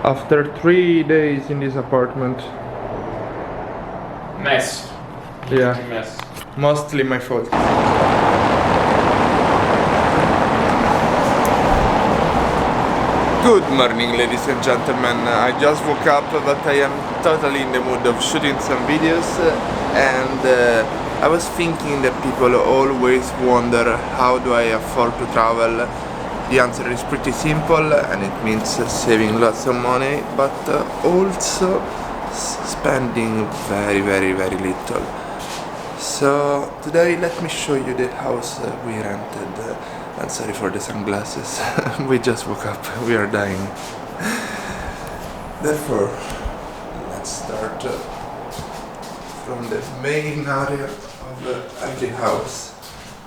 After 3 days in this apartment. Mess. Yeah. Mess. Mostly my fault. Good morning, ladies and gentlemen. I just woke up, but I am totally in the mood of shooting some videos, and I was thinking that people always wonder how do I afford to travel. The answer is pretty simple, and it means saving lots of money, but also spending very little. So today let me show you the house we rented. And sorry for the sunglasses. We just woke up. We are dying. Therefore, let's start from the main area of the house,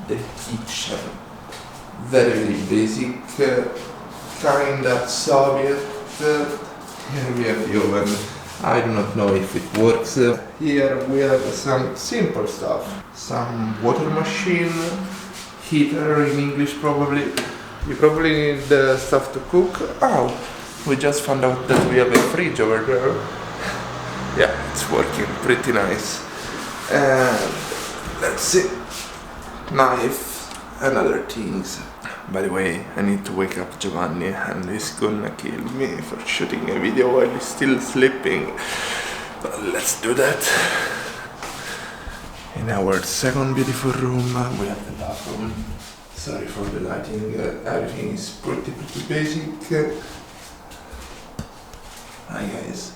the kitchen. Very basic, kind of Soviet. Here we have the oven. I do not know if it works. Here we have some simple stuff. Some water machine, heater in English probably. You probably need stuff to cook. Oh, we just found out that we have a fridge over there. Yeah, it's working pretty nice. And let's see, knife and other things. By the way, I need to wake up Giovanni, and he's gonna kill me for shooting a video while he's still sleeping. But let's do that. In our second beautiful room, we have the bathroom. Sorry for the lighting, everything is pretty basic. Hi guys.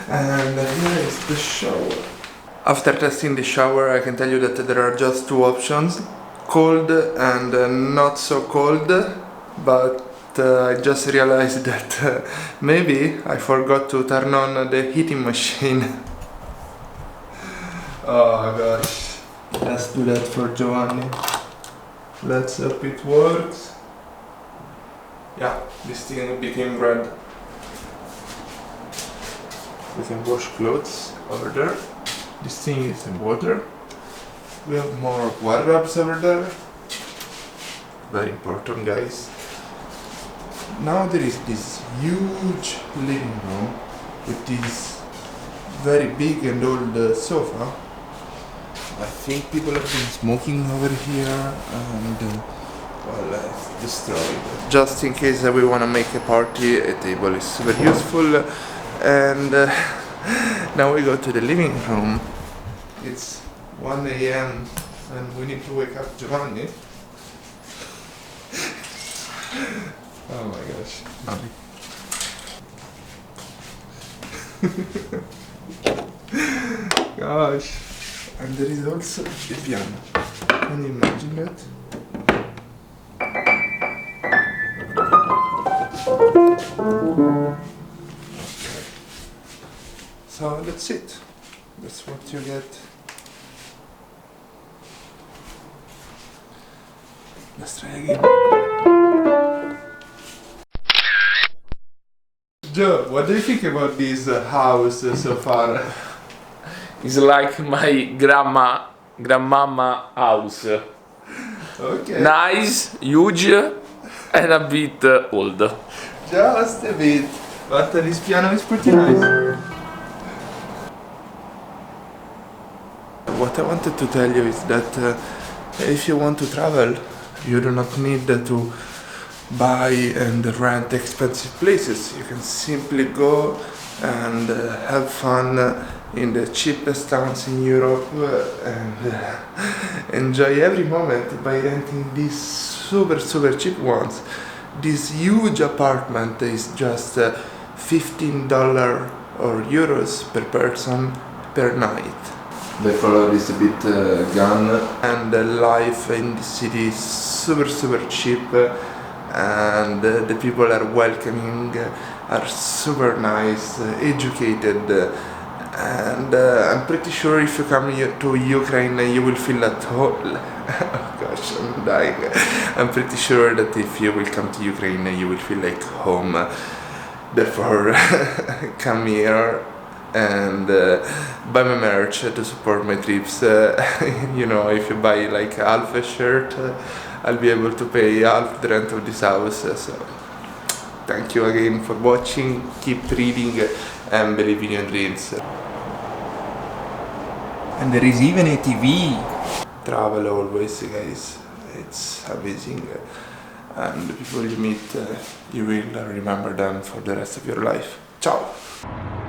And here is the shower. After testing the shower, I can tell you that there are just two options. Cold and not so cold, but I just realized that maybe I forgot to turn on the heating machine. Oh gosh, let's do that for Giovanni. Let's hope it works. Yeah, this thing became red. We can wash clothes over there. This thing is in water. We have more wardrobes over there. Very important, guys. Now there is this huge living room with this very big and old sofa. I think people have been smoking over here, and well, it's destroyed. Just in case we want to make a party, a table is super useful. And now we go to the living room. It's 1 a.m. and we need to wake up Giovanni. Oh my gosh. Gosh. And there is also the piano. Can you imagine that? Okay. So that's it. That's what you get. Let's try again. Joe, what do you think about this house so far? It's like my grandmama house. Okay. Nice, huge, and a bit old. Just a bit. But this piano is pretty nice. What I wanted to tell you is that if you want to travel, you do not need to buy and rent expensive places. You can simply go and have fun in the cheapest towns in Europe and enjoy every moment by renting these super cheap ones. This huge apartment is just $15 or euros per person per night. The color is a bit gone, and the life in the city is super cheap, and the people are welcoming, are super nice, educated, and I'm pretty sure if you come to Ukraine you will feel at home. Oh gosh, I'm dying. I'm pretty sure that if you will come to Ukraine you will feel like home. Therefore, come here and buy my merch to support my trips. You know, if you buy like half a shirt, I'll be able to pay half the rent of this house. So Thank you again for watching. Keep reading and believe in your dreams. And there is even a TV. Travel always, guys. It's amazing. And the people you meet, you will remember them for the rest of your life. Ciao!